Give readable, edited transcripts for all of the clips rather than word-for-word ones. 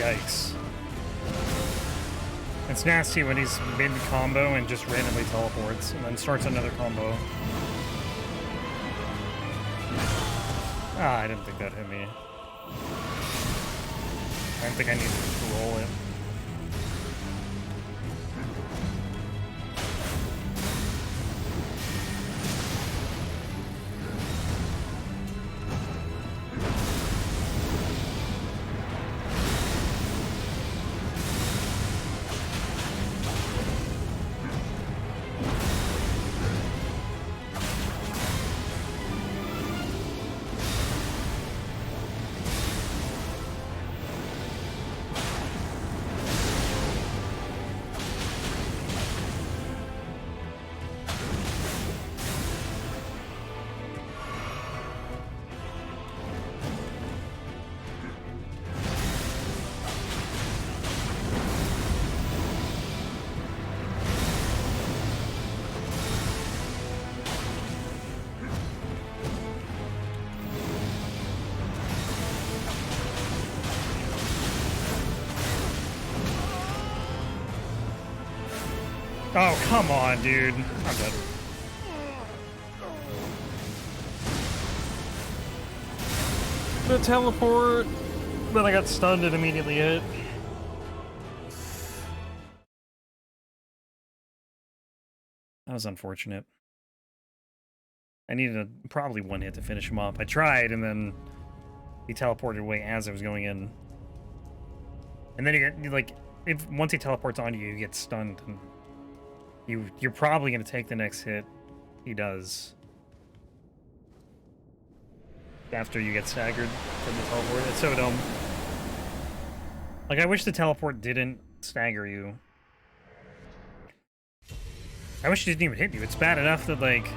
Yikes. It's nasty when he's mid-combo and just randomly teleports, and then starts another combo. Ah, I didn't think that hit me. I didn't think I needed to roll it. Oh, come on, dude. I'm dead. The teleport, but I got stunned and immediately hit. That was unfortunate. I needed probably one hit to finish him up. I tried, and then he teleported away as I was going in. And then you get, like, once he teleports onto you, you get stunned, and you're probably going to take the next hit. He does. After you get staggered from the teleport. It's so dumb. Like, I wish the teleport didn't stagger you. I wish it didn't even hit you. It's bad enough that, like,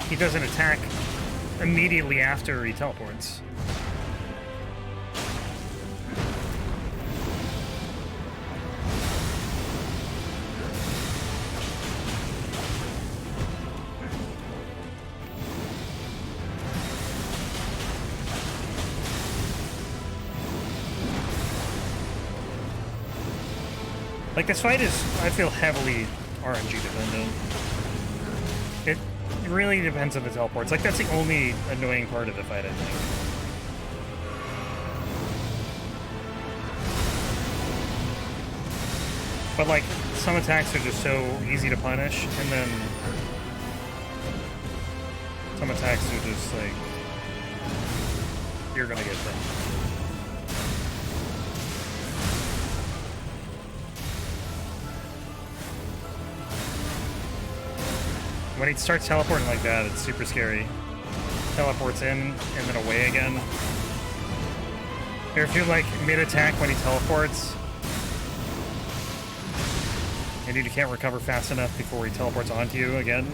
he doesn't attack immediately after he teleports. Like, this fight is, I feel, heavily RNG dependent. It really depends on the teleports. Like, that's the only annoying part of the fight, I think. But, like, some attacks are just so easy to punish, and then some attacks are just, like, you're gonna get them. When he starts teleporting like that, it's super scary. Teleports in, and then away again. Or if you're like mid-attack when he teleports, and you can't recover fast enough before he teleports onto you again.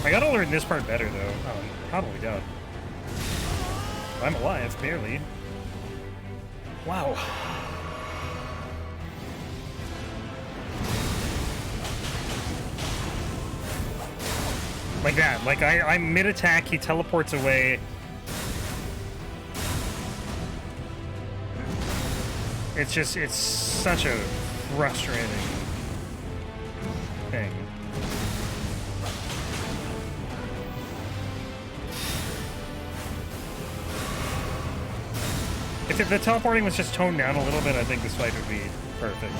I gotta learn this part better, though. Oh, probably don't. I'm alive, barely. Wow. Like that. Like, I'm mid-attack, he teleports away. It's just, it's such a frustrating thing. If the teleporting was just toned down a little bit, I think this fight would be perfect.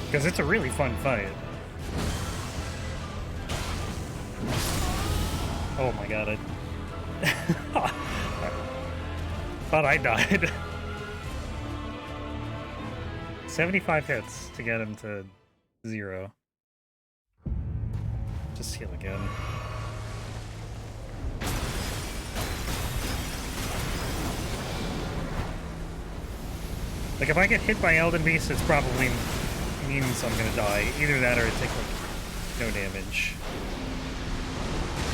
Because it's a really fun fight. Oh my god, I thought I died. 75 hits to get him to 0. Just heal again. Like, if I get hit by Elden Beast, it's probably means I'm gonna die. Either that or I take, like, no damage.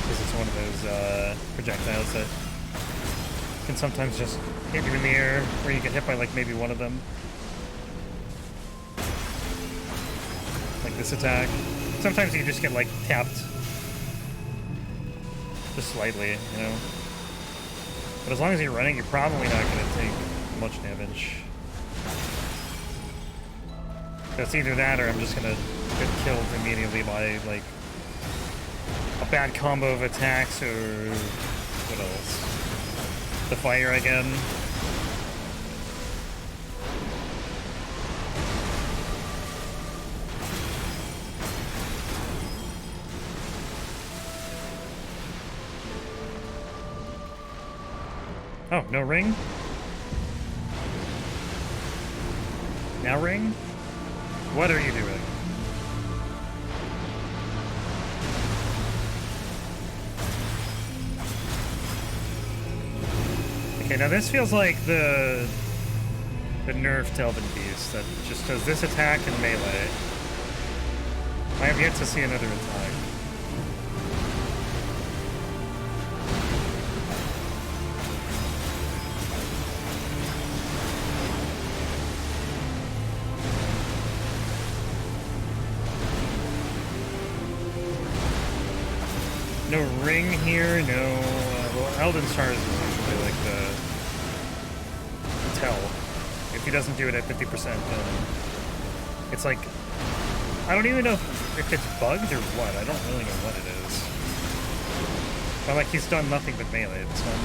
Because it's one of those, projectiles that can sometimes just hit you in the air, or you get hit by, like, maybe one of them. Like this attack. Sometimes you just get, like, tapped. Just slightly, you know? But as long as you're running, you're probably not gonna take much damage. So it's either that or I'm just gonna get killed immediately by, like, a bad combo of attacks, or what else? The fire again. Oh, no ring? Now ring? What are you doing? Okay, now this feels like the nerf to Elden Beast that just does this attack and melee. I have yet to see another attack. No ring here, no... well, Elden Stars is usually like the tell. If he doesn't do it at 50%, then it's like... I don't even know if it's bugged or what. I don't really know what it is. But like, he's done nothing but melee this one.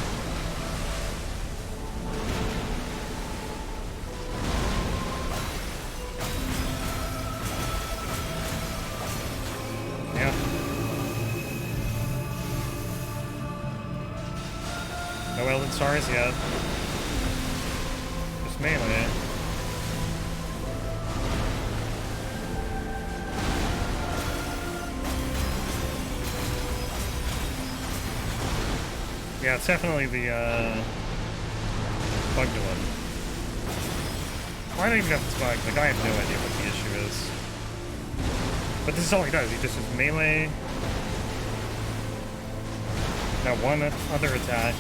Yeah. No Elden Stars yet. Just melee. Yeah, it's definitely the, bugged one. Why don't even got this bug? Like, I have no idea what the issue is. But this is all he does. He just does melee. Now one other attack.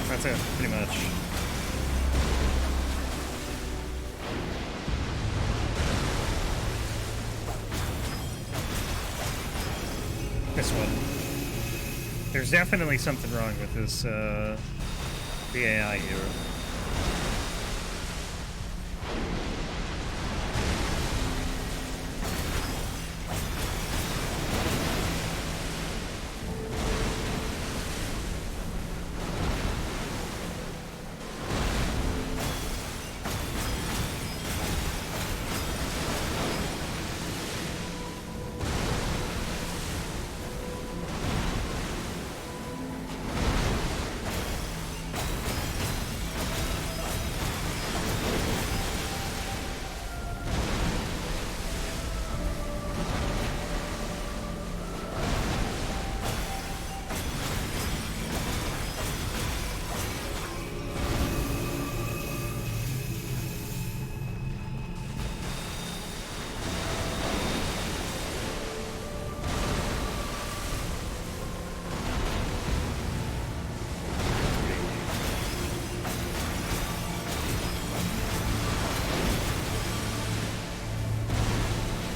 That's it, pretty much. This one. There's definitely something wrong with this, the AI here.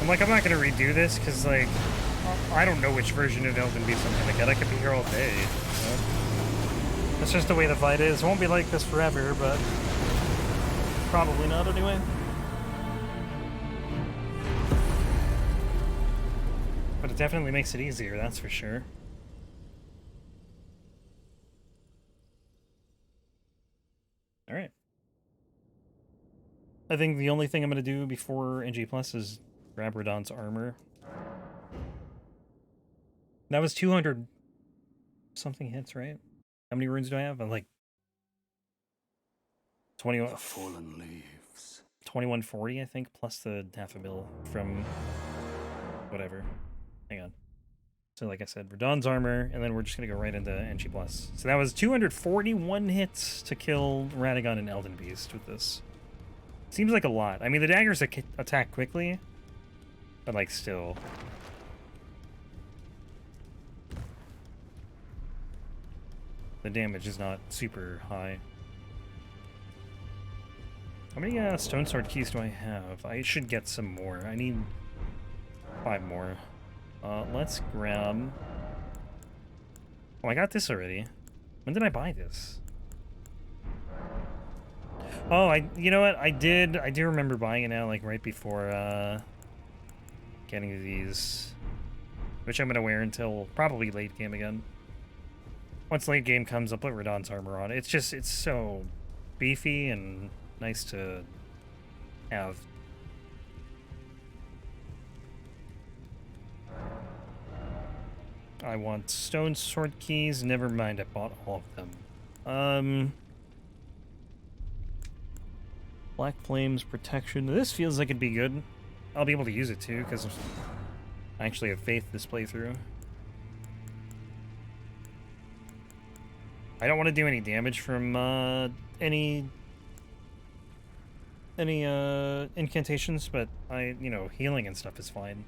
Like, I'm not gonna redo this, because, like, I don't know which version of Elden Beast I'm gonna get. I could be here all day, you know? That's just the way the fight is. It won't be like this forever, but probably not anyway. But it definitely makes it easier, that's for sure. Alright. I think the only thing I'm gonna do before NG Plus is grab Radon's armor. That was 200 something hits, right? How many runes do I have? I'm like 21. The fallen leaves. 2140, I think, plus the half a mil from whatever. Hang on. So like I said, Radon's armor, and then we're just gonna go right into NG Plus. So that was 241 hits to kill Radagon and Elden Beast with this. Seems like a lot. I mean, the daggers attack quickly, but like still. The damage is not super high. How many stone sword keys do I have? I should get some more. I need 5 more. Let's grab... Oh, I got this already. When did I buy this? Oh, you know what? I do remember buying it now, like right before getting these, which I'm gonna wear until probably late game again. Once late game comes, I'll put Radahn's armor on. It's so beefy and nice to have. I want stone sword keys. Never mind, I bought all of them. Black Flames protection. This feels like it'd be good. I'll be able to use it too, because I actually have faith this playthrough. I don't want to do any damage from any incantations, but healing and stuff is fine.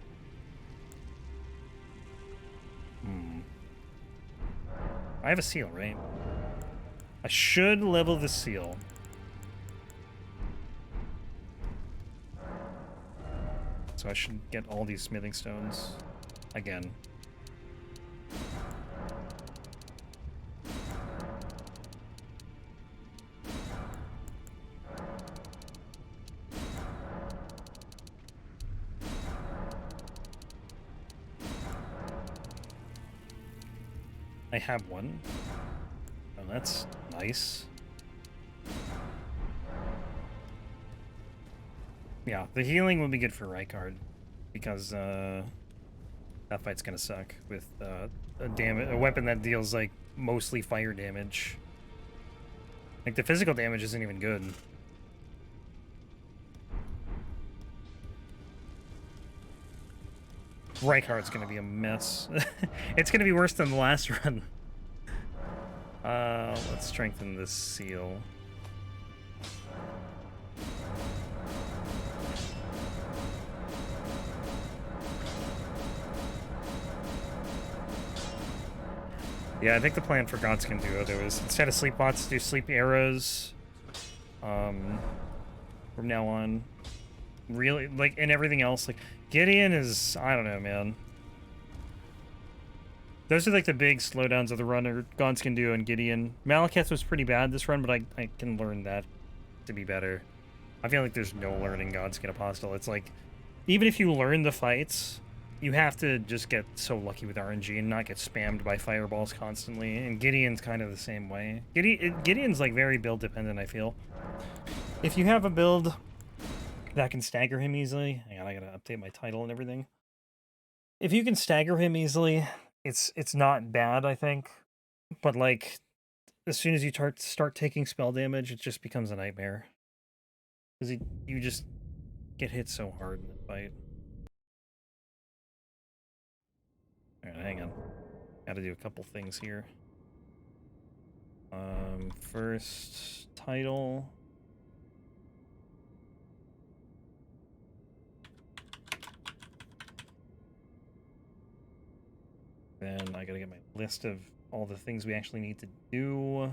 I have a seal, right? I should level the seal. So I should get all these smithing stones again. I have one. Oh, that's nice. Yeah, the healing will be good for Rykard, because that fight's gonna suck with a weapon that deals like mostly fire damage. Like the physical damage isn't even good. Rykard's gonna be a mess. It's gonna be worse than the last run. Let's strengthen this seal. Yeah, I think the plan for Godskin Duo though is instead of sleep bots, do sleep arrows. From now on. Really, like, and everything else, like, Gideon is, I don't know, man. Those are like the big slowdowns of the run, or Godskin Duo and Gideon. Malekith was pretty bad this run, but I can learn that to be better. I feel like there's no learning Godskin Apostle. It's like, even if you learn the fights, you have to just get so lucky with RNG and not get spammed by fireballs constantly. And Gideon's kind of the same way. Gideon's like very build dependent, I feel. If you have a build that can stagger him easily, hang on, I gotta update my title and everything. If you can stagger him easily, it's not bad, I think. But like, as soon as you start taking spell damage, it just becomes a nightmare. Because you just get hit so hard in the fight. Alright, hang on. Gotta do a couple things here. First, title. Then I gotta get my list of all the things we actually need to do.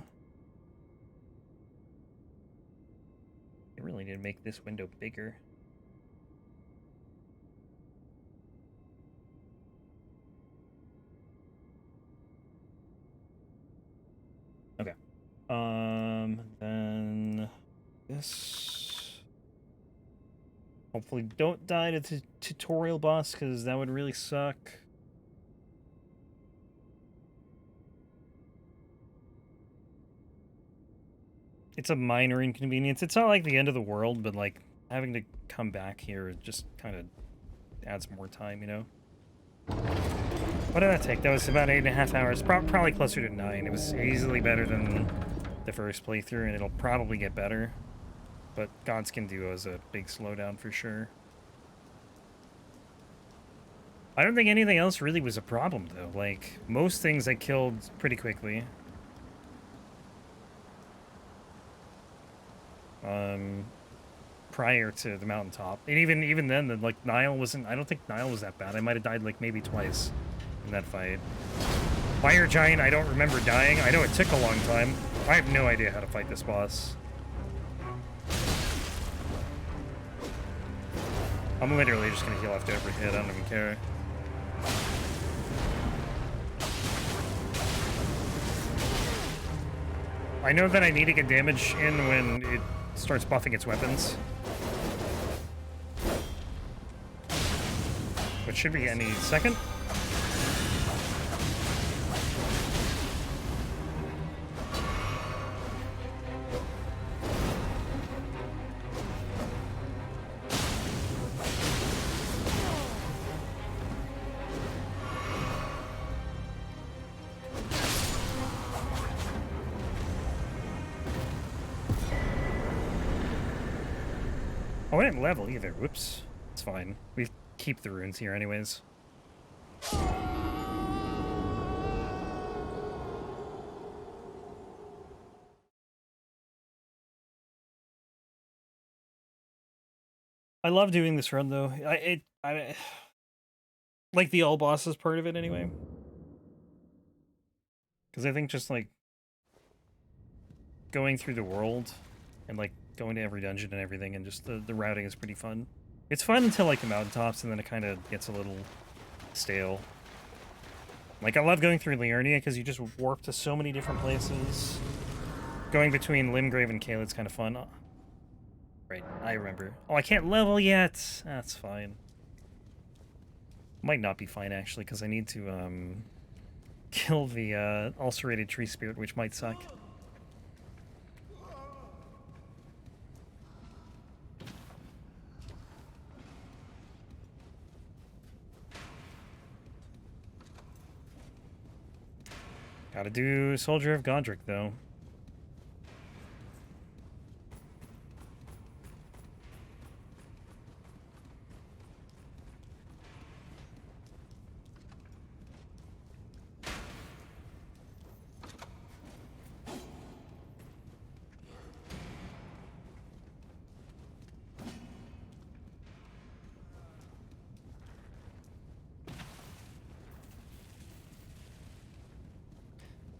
I really need to make this window bigger. Okay. Then this. Hopefully don't die to the tutorial boss, because that would really suck. It's a minor inconvenience. It's not like the end of the world, but like having to come back here just kind of adds more time, you know? What did that take? That was about 8.5 hours. Probably closer to 9. It was easily better than the first playthrough, and it'll probably get better. But Godskin Duo is a big slowdown for sure. I don't think anything else really was a problem, though. Like, most things I killed pretty quickly. prior to the mountaintop. And even then, like, Nile wasn't... I don't think Nile was that bad. I might have died, like, maybe twice in that fight. Fire Giant, I don't remember dying. I know it took a long time. I have no idea how to fight this boss. I'm literally just gonna heal after every hit. I don't even care. I know that I need to get damage in when it starts buffing its weapons. Which should be any second. Oh, I didn't level either. Whoops. It's fine. We keep the runes here anyways. I love doing this run though. I like the all bosses part of it anyway. Because I think just like going through the world and like going to every dungeon and everything and just the routing is pretty fun. It's fun until like the mountaintops and then it kind of gets a little stale. Like I love going through Liurnia because you just warp to so many different places. Going between Limgrave and Caelid's kind of fun. Oh, right, I remember. Oh, I can't level yet. That's fine. Might not be fine actually because I need to kill the ulcerated tree spirit, which might suck. Gotta do Soldier of Godrick, though.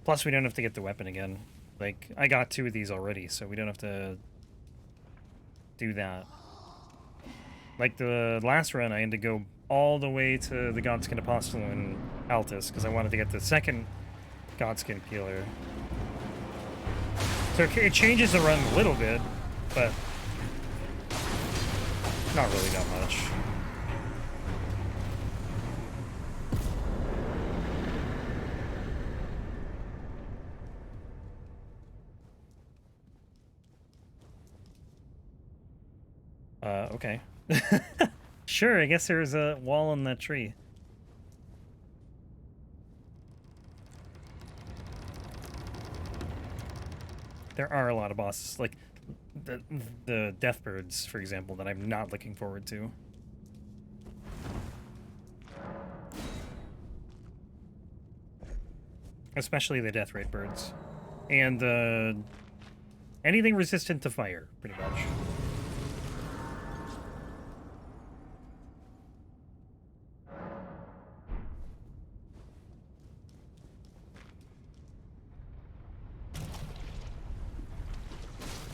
Plus, we don't have to get the weapon again. Like, I got 2 of these already, so we don't have to do that. Like, the last run, I had to go all the way to the Godskin Apostle in Altus, because I wanted to get the second Godskin Peeler. So it changes the run a little bit, but not really that much. Okay. Sure, I guess there's a wall on that tree. There are a lot of bosses, like the Deathbirds, for example, that I'm not looking forward to. Especially the Deathrite birds. And anything resistant to fire, pretty much.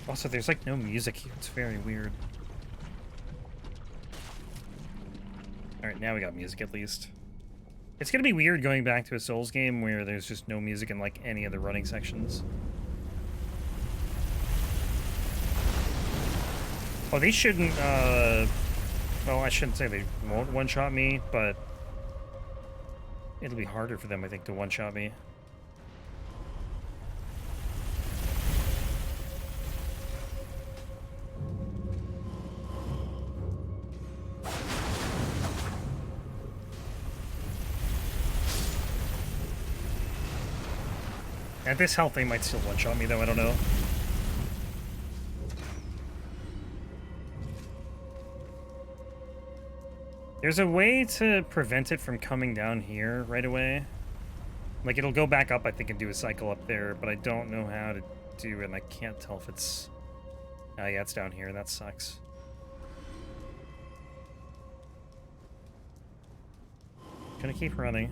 Also, there's like no music here. It's very weird. Alright, now we got music at least. It's gonna be weird going back to a Souls game where there's just no music in like any of the running sections. Oh, they shouldn't, well, I shouldn't say they won't one-shot me, but it'll be harder for them, I think, to one-shot me. At this health, they might still one-shot me, though, I don't know. There's a way to prevent it from coming down here right away. Like, it'll go back up, I think, and do a cycle up there, but I don't know how to do it, and I can't tell if it's... Oh, yeah, it's down here. That sucks. Gonna keep running.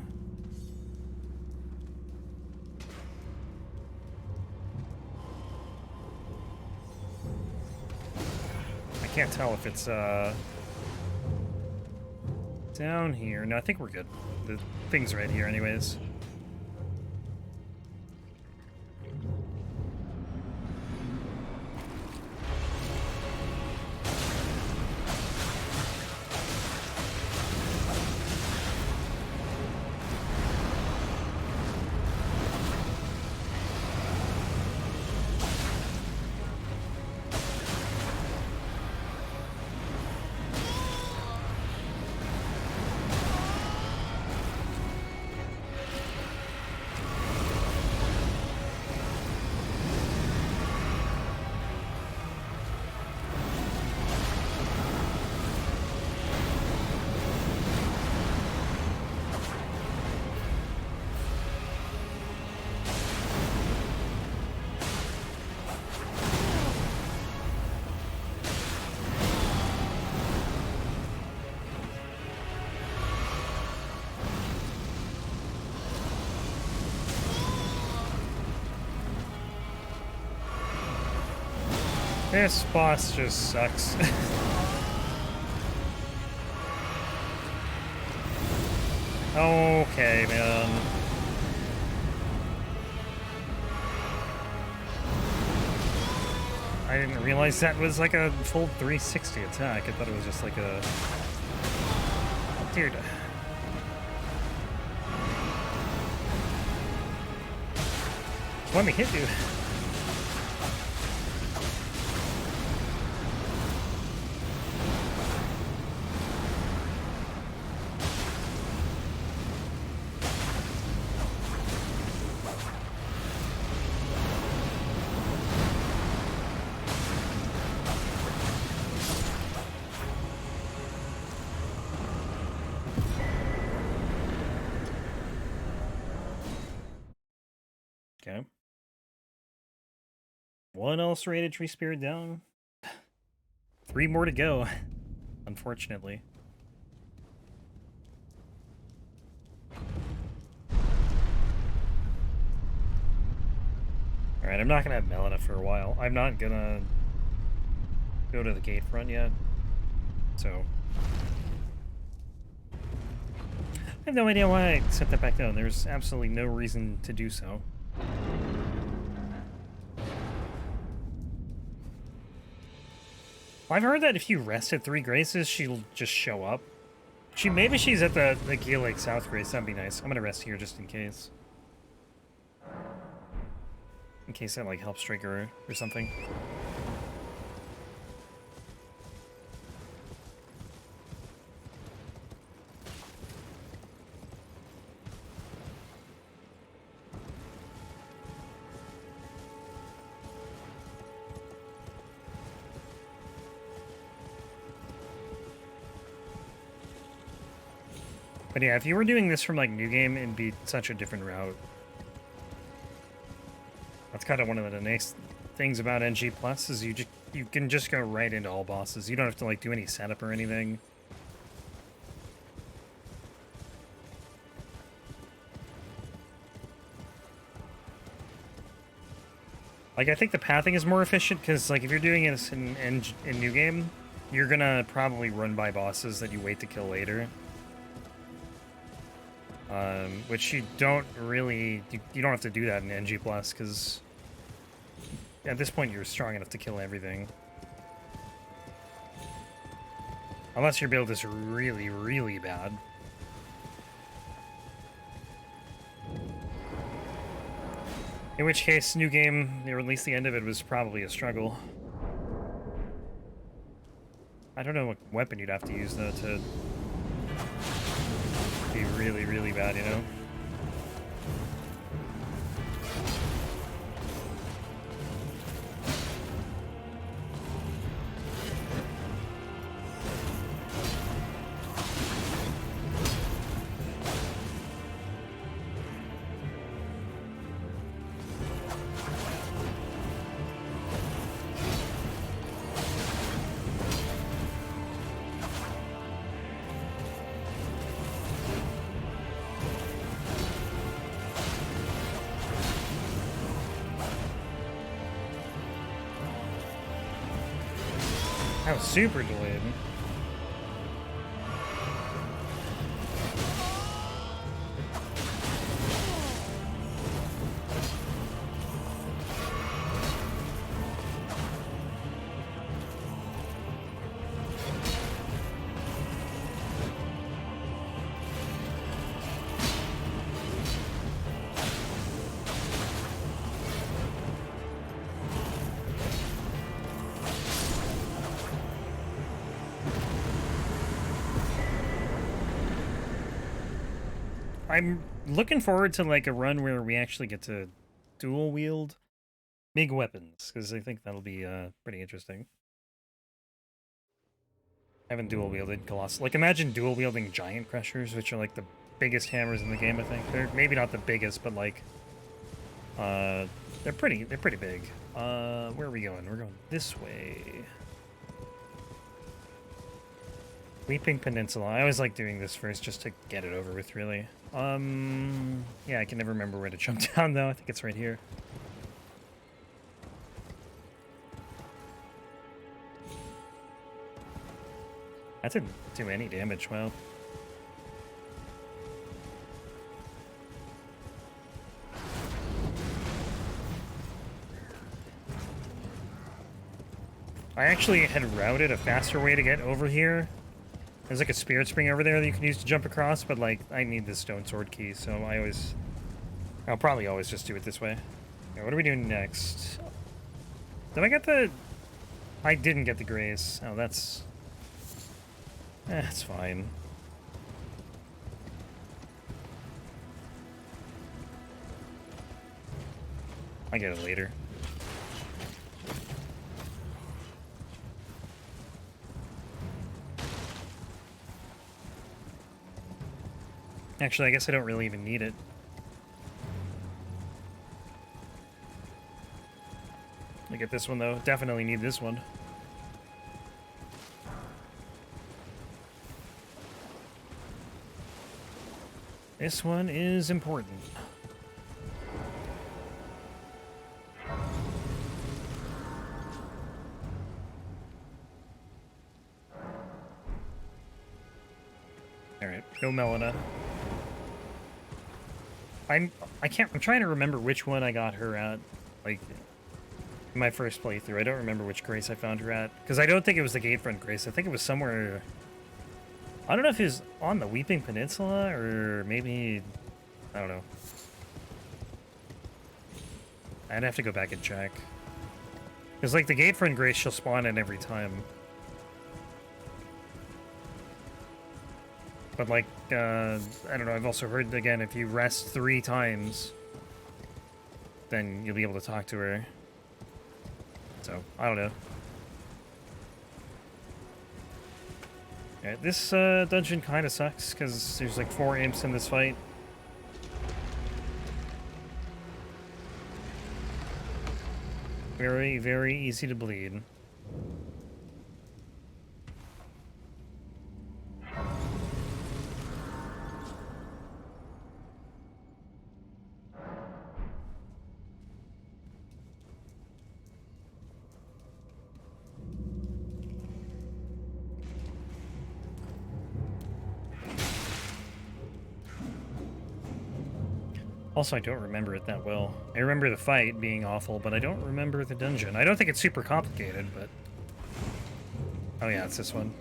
I can't tell if it's down here. No, I think we're good. The thing's right here anyways. This boss just sucks. Okay, man. I didn't realize that was like a full 360 attack. I thought it was just like a... Dude. Let me hit you. Okay. One ulcerated tree spirit down. 3 more to go, unfortunately. Alright, I'm not gonna have Melina for a while. I'm not gonna go to the gate front yet. So I have no idea why I set that back down. There's absolutely no reason to do so. I've heard that if you rest at 3 graces, she'll just show up. Maybe she's at the Gale Lake South Grace. That'd be nice. I'm gonna rest here just in case. In case that like helps trigger or something. But yeah, if you were doing this from like New Game, it'd be such a different route. That's kind of one of the nice things about NG Plus is you can just go right into all bosses. You don't have to like do any setup or anything. Like I think the pathing is more efficient because like if you're doing this in New Game, you're gonna probably run by bosses that you wait to kill later. Which you don't really, you don't have to do that in NG Plus, because at this point you're strong enough to kill everything. Unless your build is really, really bad. In which case, New Game, or at least the end of it, was probably a struggle. I don't know what weapon you'd have to use, though, to be really, really bad, you know? That was super delayed. I'm looking forward to like a run where we actually get to dual wield big weapons, because I think that'll be pretty interesting. I haven't dual wielded Colossus. Like, imagine dual wielding giant crushers, which are like the biggest hammers in the game. I think they're maybe not the biggest, but like they're pretty big. Where are we going? We're going this way. Weeping Peninsula. I always like doing this first just to get it over with, really. Yeah, I can never remember where to jump down, though. I think it's right here. That didn't do any damage, well. I actually had routed a faster way to get over here. There's like a spirit spring over there that you can use to jump across, but like I need the stone sword key, so I'll probably always just do it this way. Okay, what are we doing next? Did I get the... I didn't get the grace. Oh, that's... That's fine. I get it later. Actually, I guess I don't really even need it. Look at this one, though. Definitely need this one. This one is important. Alright, go Melina. I'm trying to remember which one I got her at, like, in my first playthrough. I don't remember which grace I found her at, because I don't think it was the Gatefront grace. I think it was somewhere... I don't know if it was on the Weeping Peninsula, or maybe... I don't know. I'd have to go back and check. Because, like, the Gatefront grace, she'll spawn in every time. But, like, I don't know, I've also heard, again, if you rest 3 times, then you'll be able to talk to her. So, I don't know. Yeah, this dungeon kind of sucks, because there's like 4 imps in this fight. Very, very easy to bleed. Also, I don't remember it that well. I remember the fight being awful, but I don't remember the dungeon. I don't think it's super complicated, but... Oh yeah, it's this one.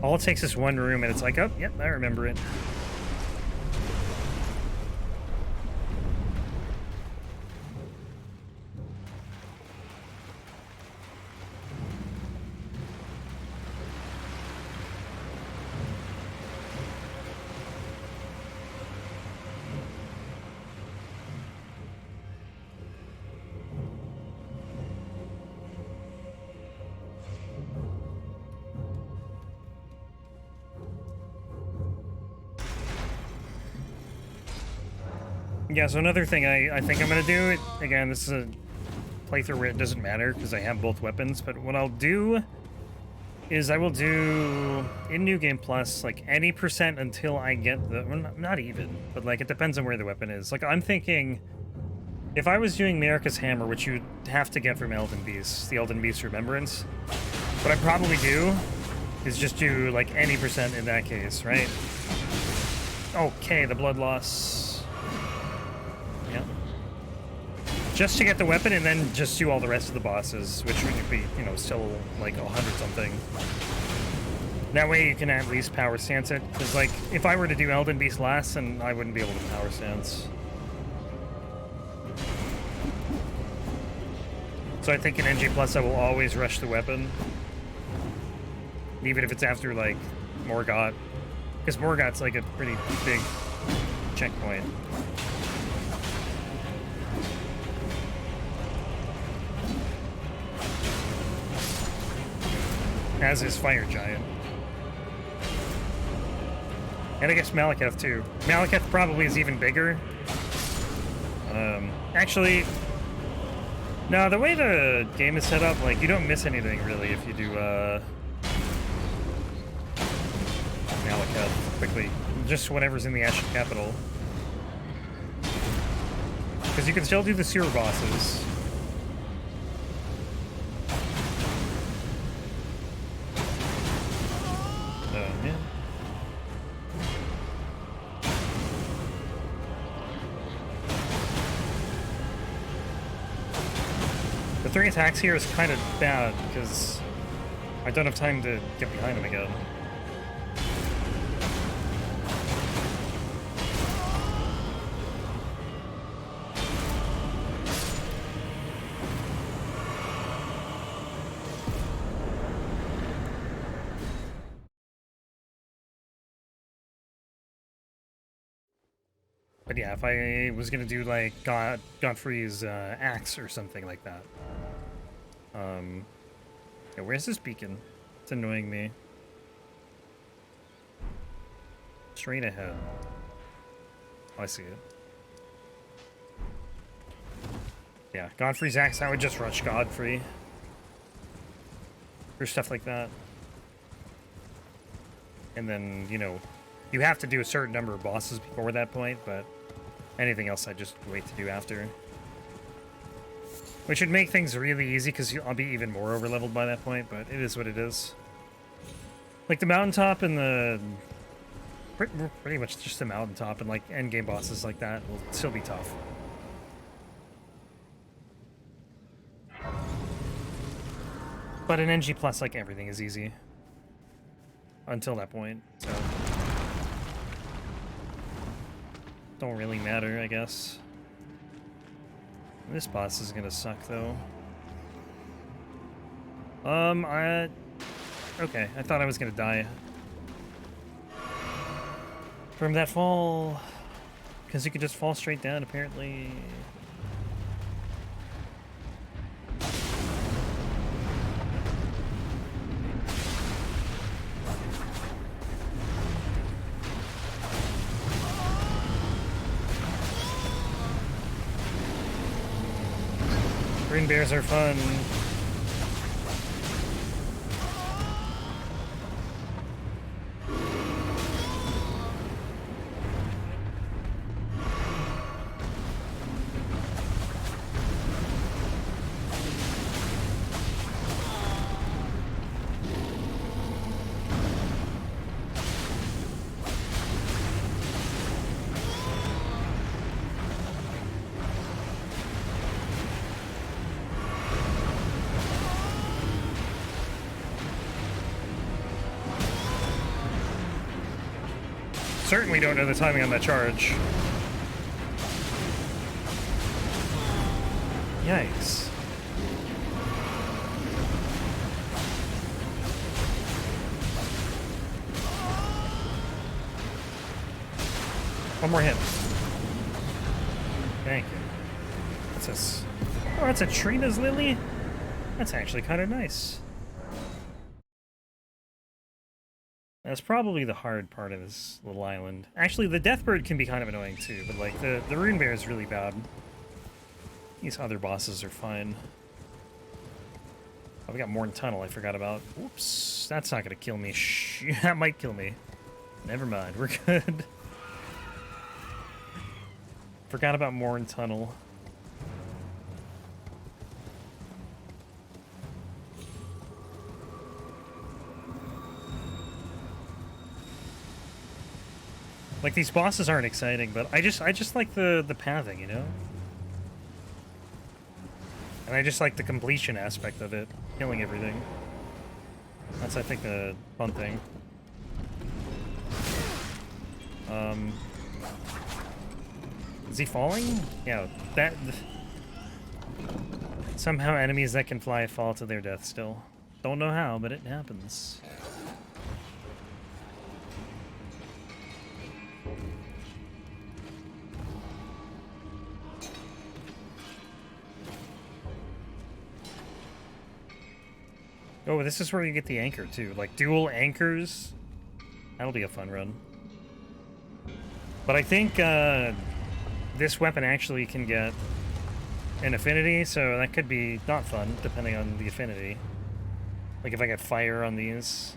All it takes is one room, and it's like, oh, yep, I remember it. Yeah, so another thing I think I'm going to do, again, this is a playthrough where it doesn't matter because I have both weapons, but what I'll do is I will do, in New Game Plus, like any percent until I get the, well, not even, but like it depends on where the weapon is. Like I'm thinking If I was doing Marika's Hammer, which you'd have to get from Elden Beast, the Elden Beast Remembrance, what I'd probably do is just do like any percent in that case, right? Okay, the blood loss. Yeah. Just to get the weapon and then just do all the rest of the bosses, which would be, you know, still like 100 something. That way you can at least power stance it, because like, if I were to do Elden Beast last, then I wouldn't be able to power stance. So I think in NG Plus I will always rush the weapon. Even if it's after, like, Morgott. Because Morgott's, like, a pretty big checkpoint. As is Fire Giant. And I guess Malekith, too. Malekith probably is even bigger. Actually... No, the way the game is set up, like, you don't miss anything, really, if you do, Malekith quickly. Just whatever's in the Ashen Capital. Because you can still do the sewer bosses. Yeah. The 3 attacks here is kind of bad, because I don't have time to get behind him again. But yeah, if I was gonna do like Godfrey's axe or something like that. Yeah, where's this beacon? It's annoying me. Straight ahead. Oh, I see it. Yeah, Godfrey's axe, I would just rush Godfrey. Or stuff like that. And then, you know, you have to do a certain number of bosses before that point, but anything else I just wait to do after. Which would make things really easy, because I'll be even more overleveled by that point, but it is what it is. Like the mountaintop and the... Pretty much just the mountaintop and like endgame bosses like that will still be tough. But in NG Plus, like, everything is easy. Until that point, so... Don't really matter, I guess. This boss is gonna suck, though. Okay, I thought I was gonna die. From that fall... Because you could just fall straight down, apparently. Runebears are fun. Certainly don't know the timing on that charge. Yikes. One more hit. Thank you. What's this? Oh, that's a Trina's Lily? That's actually kind of nice. That's probably the hard part of this little island. Actually, the Deathbird can be kind of annoying too, but like the Runebear is really bad. These other bosses are fine. Oh, we got Morne Tunnel I forgot about. Oops, that's not gonna kill me. Shh, that might kill me. Never mind, we're good. Forgot about Morne Tunnel. Like, these bosses aren't exciting, but I just like the pathing, you know? And I just like the completion aspect of it, killing everything. That's, I think, the fun thing. Is he falling? Yeah, that... Somehow enemies that can fly fall to their death still. Don't know how, but it happens. Oh, this is where you get the anchor, too. Like, dual anchors. That'll be a fun run. But I think, this weapon actually can get an affinity, so that could be not fun, depending on the affinity. Like, if I get fire on these.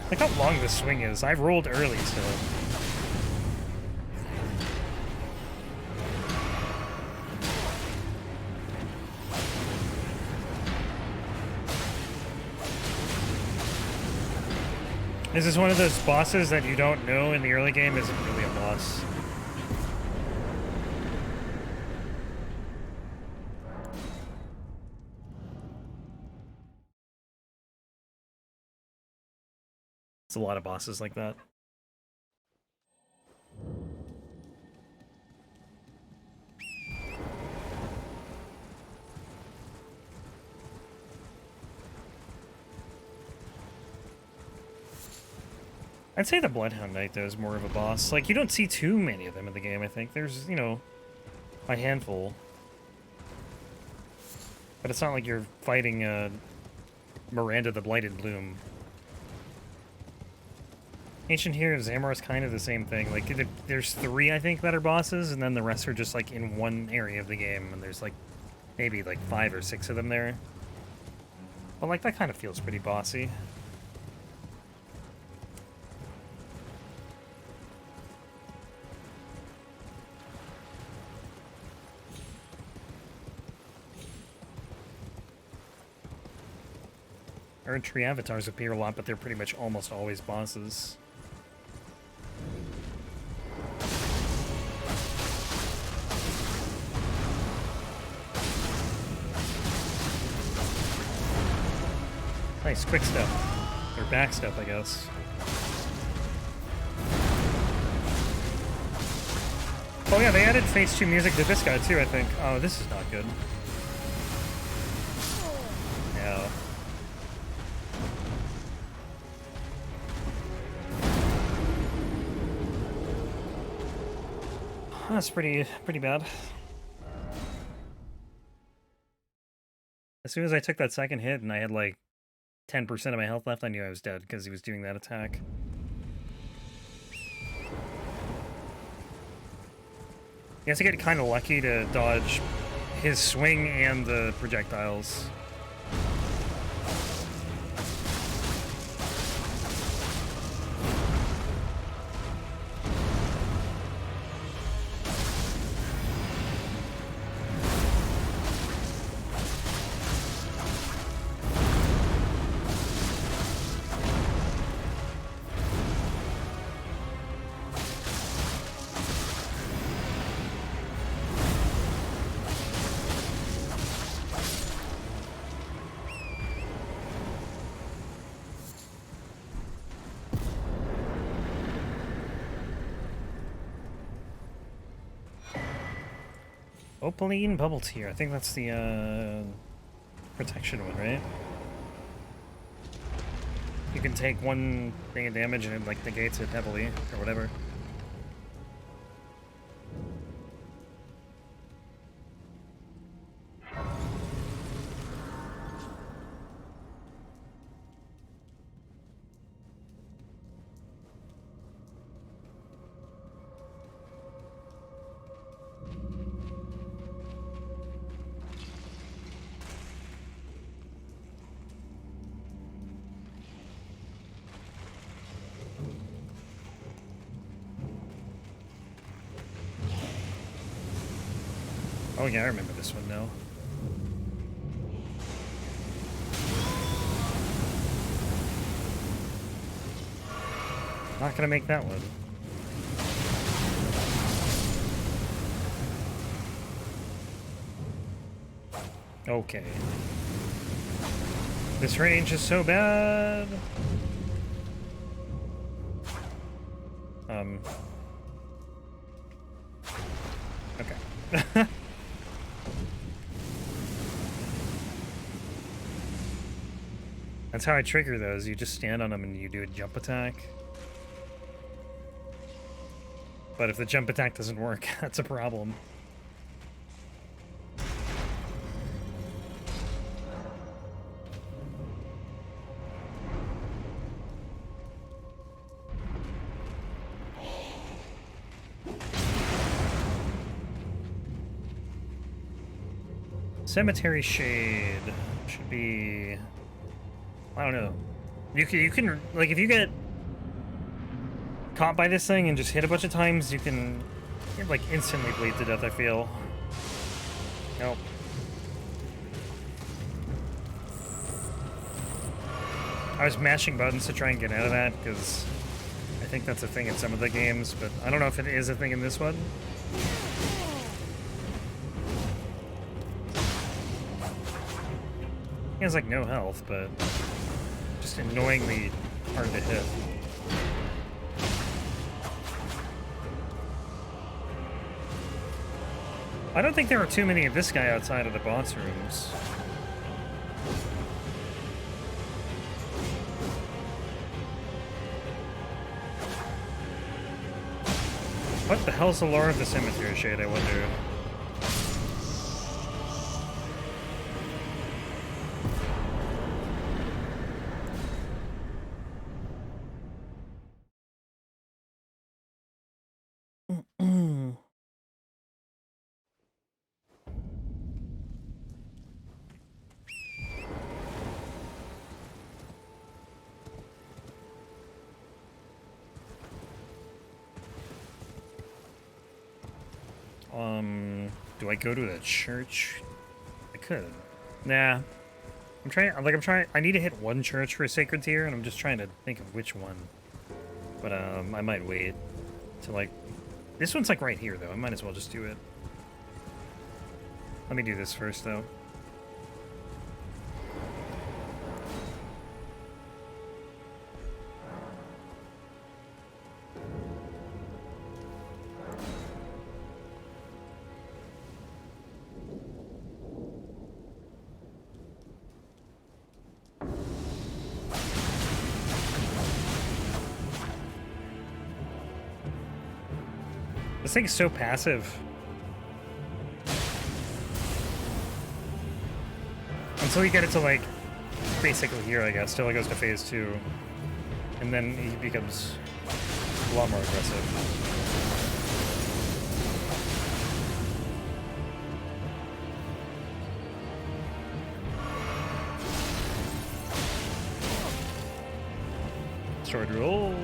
Look how long this swing is. I've rolled early, so... This is one of those bosses that you don't know in the early game isn't really a boss. It's a lot of bosses like that. I'd say the Bloodhound Knight, though, is more of a boss. Like, you don't see too many of them in the game, I think. There's, you know, a handful. But it's not like you're fighting, Miranda the Blighted Bloom. Ancient Hero of Zamor is kind of the same thing. Like, there's 3, I think, that are bosses, and then the rest are just, like, in one area of the game, and there's, like, maybe, like, 5 or 6 of them there. But, like, that kind of feels pretty bossy. Erdtree avatars appear a lot, but they're pretty much almost always bosses. Nice, quick step. Or back step, I guess. Oh yeah, they added Phase 2 music to this guy too, I think. Oh, this is not good. Yeah. That's pretty bad. As soon as I took that second hit and I had like 10% of my health left, I knew I was dead because he was doing that attack. You have to get kind of lucky to dodge his swing and the projectiles. Opaline Bubble Tear. I think that's the protection one, right? You can take 1 thing of damage and it like negates it heavily or whatever. Oh yeah, I remember this one now. Not gonna make that one. Okay. This range is so bad. Okay. That's how I trigger those. You just stand on them and you do a jump attack. But if the jump attack doesn't work, that's a problem. Cemetery Shade should be... I don't know. You can like, if you get caught by this thing and just hit a bunch of times, you can like instantly bleed to death, I feel. Nope. I was mashing buttons to try and get out of that, because I think that's a thing in some of the games, but I don't know if it is a thing in this one. He has like no health, but just annoyingly hard to hit. I don't think there are too many of this guy outside of the boss rooms. What the hell's the lore of the Cemetery Shade, I wonder? Do I go to the church? I could. Nah. I need to hit one church for a sacred tier, and I'm just trying to think of which one. But, I might wait to, like... This one's, like, right here, though. I might as well just do it. Let me do this first, though. This thing's so passive. Until you get it to, like, basically here, I guess, till it goes to phase 2. And then he becomes a lot more aggressive. Sword roll.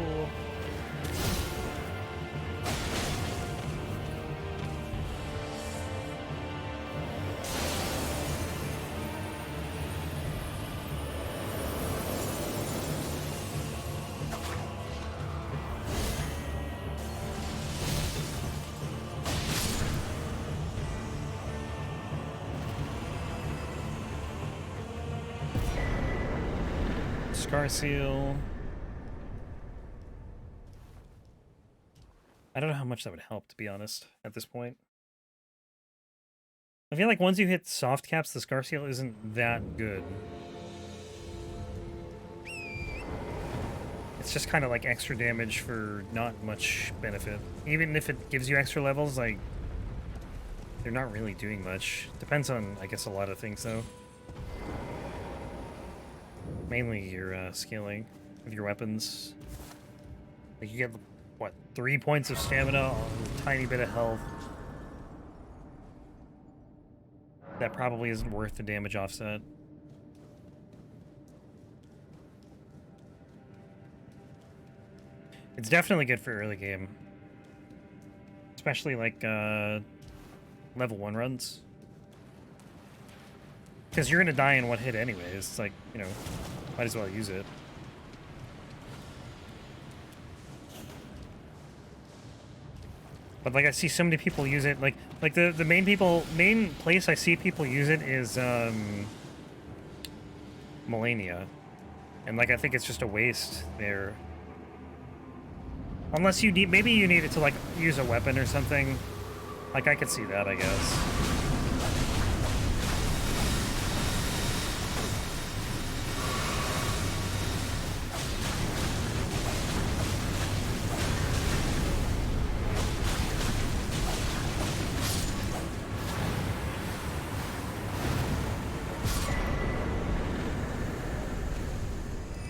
Scar Seal. I don't know how much that would help, to be honest, at this point. I feel like once you hit soft caps, the Scar Seal isn't that good. It's just kind of like extra damage for not much benefit. Even if it gives you extra levels, like, they're not really doing much. Depends on, I guess, a lot of things, though. Mainly your scaling of your weapons. Like, you get, what, 3 points of stamina, a tiny bit of health. That probably isn't worth the damage offset. It's definitely good for early game. Especially, like, level 1 runs. Because you're gonna die in one hit anyways. It's like, you know, might as well use it. But like I see so many people use it. Like the main place I see people use it is Melania. And like I think it's just a waste there. Unless you need, maybe you need it to like use a weapon or something. Like I could see that, I guess.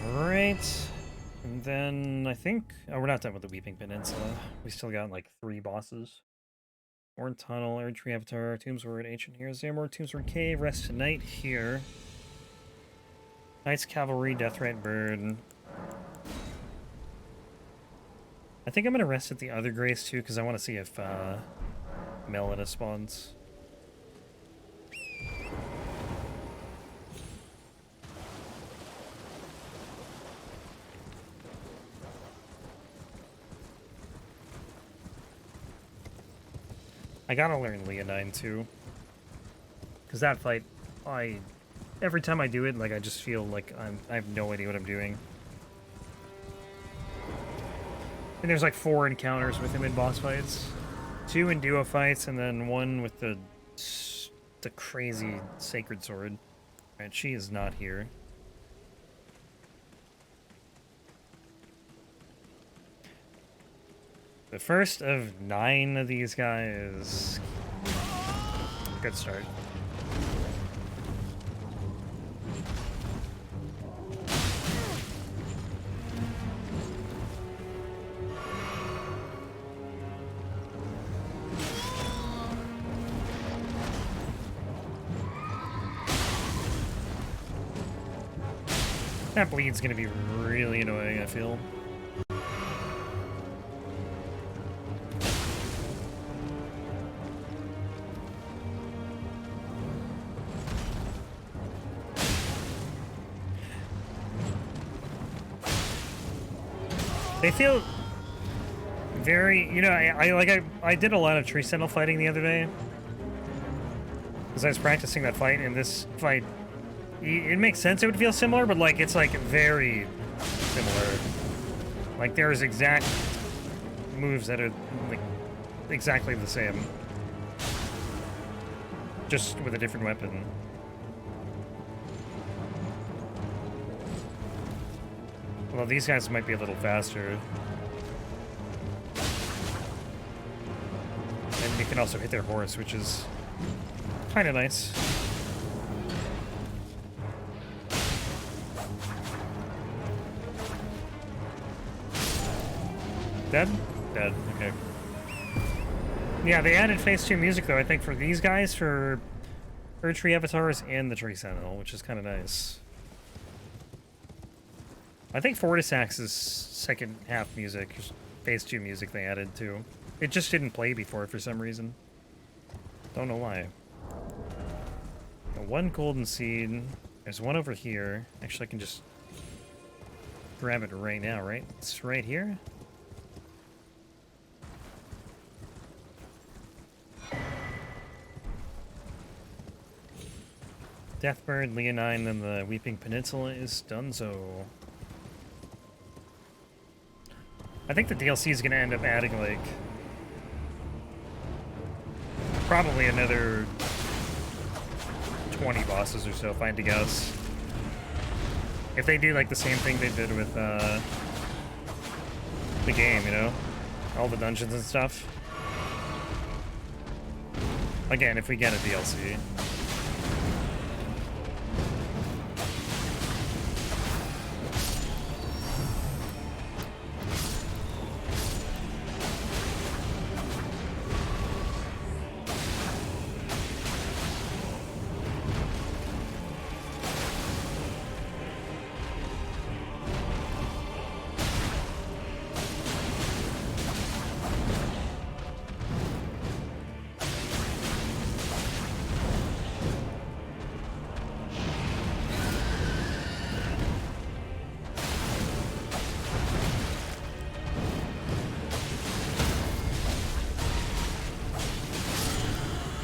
Alright. And then I think, oh, we're not done with the Weeping Peninsula. We still got like 3 bosses. Morne Tunnel, Erdtree Avatar, Tombsward, Ancient Heroes, Zamor, Tombsward Cave, Rest Tonight here. Knights Cavalry, Deathrite Bird. I think I'm gonna rest at the other Grace too, because I want to see if Melina spawns. I gotta learn Leonine too, because that fight, every time I do it, like I just feel like I have no idea what I'm doing. And there's like 4 encounters with him in boss fights, 2 in duo fights, and then 1 with the crazy sacred sword. Alright, she is not here. The first of 9 of these guys. Good start. That bleed's gonna be really annoying, I feel. They feel very, you know, I did a lot of Tree Sentinel fighting the other day because I was practicing that fight, and this fight, it makes sense it would feel similar, but like it's like very similar. Like there's exact moves that are like exactly the same, just with a different weapon. Well, these guys might be a little faster. And you can also hit their horse, which is kind of nice. Dead? Dead. Okay. Yeah, they added Phase 2 music, though, I think, for these guys, for Erdtree Avatars and the Tree Sentinel, which is kind of nice. I think Fortisax's second half music, Phase 2 music they added too. It just didn't play before for some reason. Don't know why. Got 1 golden seed. There's 1 over here. Actually, I can just grab it right now, right? It's right here. Deathbird, Leonine, and the Weeping Peninsula is done, so I think the DLC is going to end up adding, like, probably another 20 bosses or so, if I had to guess. If they do, like, the same thing they did with, the game, you know? All the dungeons and stuff. Again, if we get a DLC.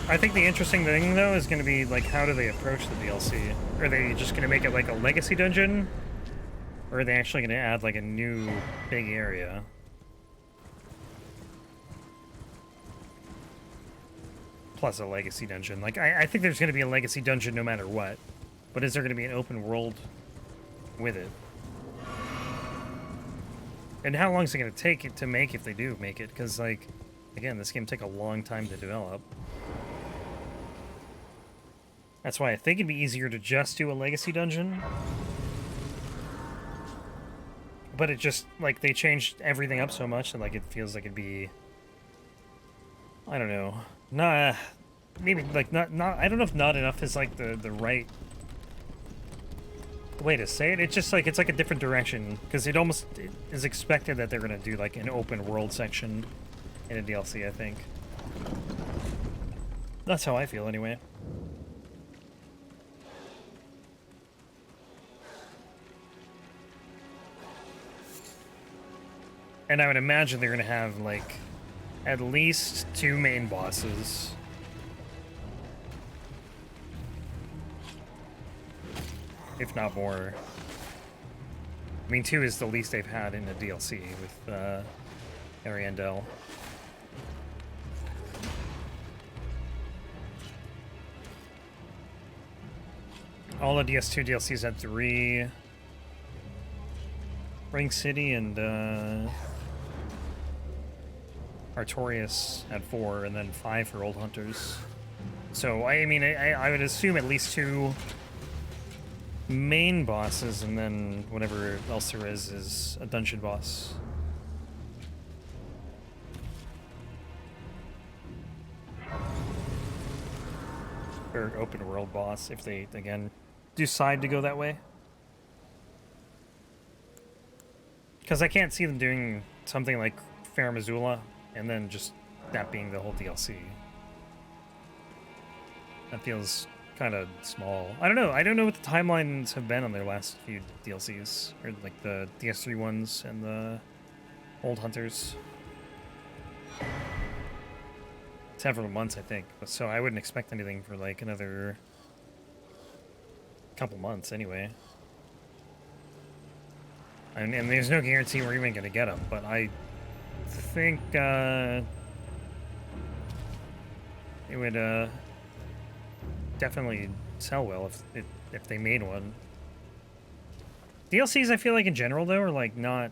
I think the interesting thing, though, is going to be, like, how do they approach the DLC? Are they just going to make it, like, a legacy dungeon? Or are they actually going to add, like, a new big area? Plus a legacy dungeon. Like, I think there's going to be a legacy dungeon no matter what. But is there going to be an open world with it? And how long is it going to take it to make if they do make it? Because, like, again, this game take a long time to develop. That's why I think it'd be easier to just do a legacy dungeon. But it just, like, they changed everything up so much that, like, it feels like it'd be... I don't know. Nah, maybe, like, not I don't know if not enough is, like, the right way to say it. It's just, like, it's, like, a different direction. Because it almost is expected that they're going to do, like, an open world section in a DLC, I think. That's how I feel, anyway. And I would imagine they're going to have, like, at least 2 main bosses. If not more. I mean, 2 is the least they've had in a DLC with Miranda. All the DS2 DLCs had 3. Ring City and Artorias had 4, and then 5 for Old Hunters. So, I mean, I would assume at least 2 main bosses, and then whatever else there is a dungeon boss. Or open world boss, if they, again, decide to go that way. Because I can't see them doing something like Fair Missoula, and then just that being the whole DLC. That feels kind of small. I don't know. I don't know what the timelines have been on their last few DLCs, or like the DS3 ones and the Old Hunters. Several months, I think. So I wouldn't expect anything for like another couple months anyway. And there's no guarantee we're even going to get them, but I think it would definitely sell well if they made one. DLCs, I feel like in general though, are like not,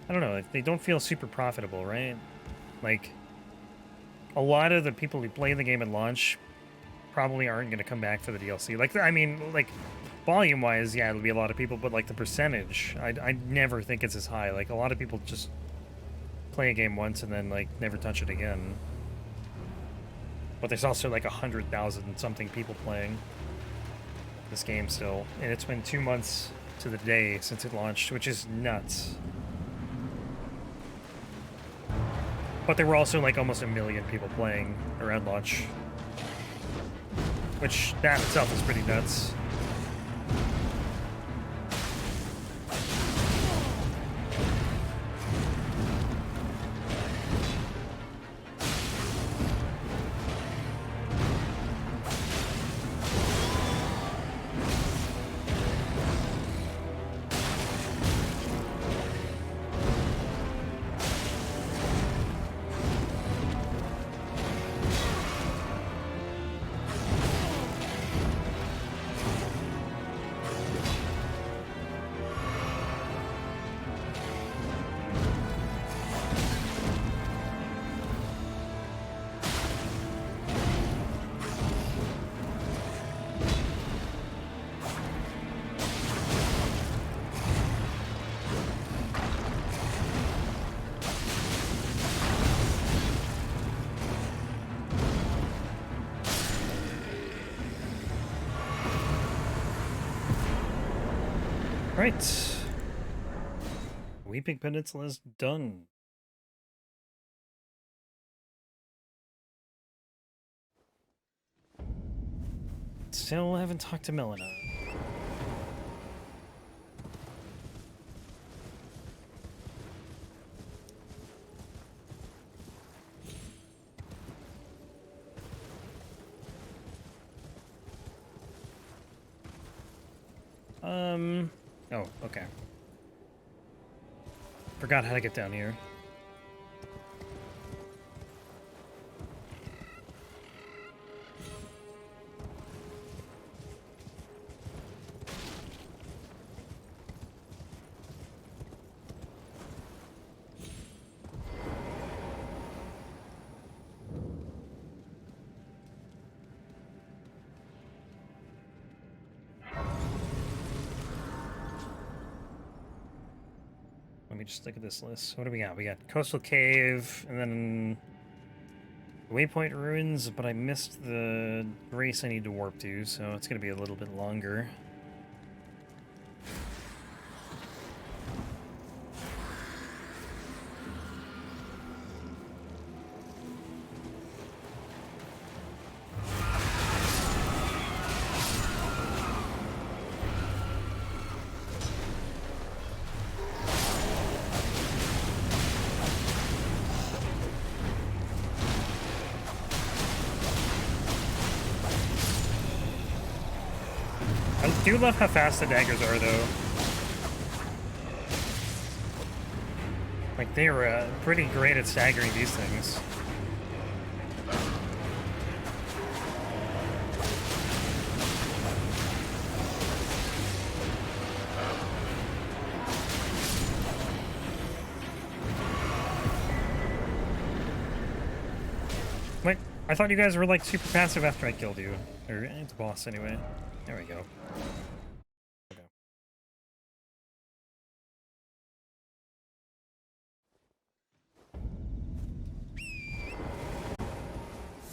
I don't know, they don't feel super profitable, right? Like a lot of the people who play the game at launch probably aren't going to come back for the DLC. Like, I mean, like volume-wise, yeah, it'll be a lot of people, but like the percentage, I never think it's as high. Like a lot of people just play a game once and then like never touch it again. But there's also like 100,000 something people playing this game still, and it's been 2 months to the day since it launched, which is nuts. But there were also like almost 1 million people playing around launch, which that itself is pretty nuts. Right. Weeping Peninsula is done. Still haven't talked to Melina. Oh, okay. Forgot how to get down here. Let me just look at this list. What do we got? We got Coastal Cave, and then Waypoint Ruins, but I missed the race I need to warp to, so it's going to be a little bit longer. I do love how fast the daggers are, though. Like, they are pretty great at staggering these things. Wait, I thought you guys were, like, super passive after I killed you. Or the boss, anyway. There we go.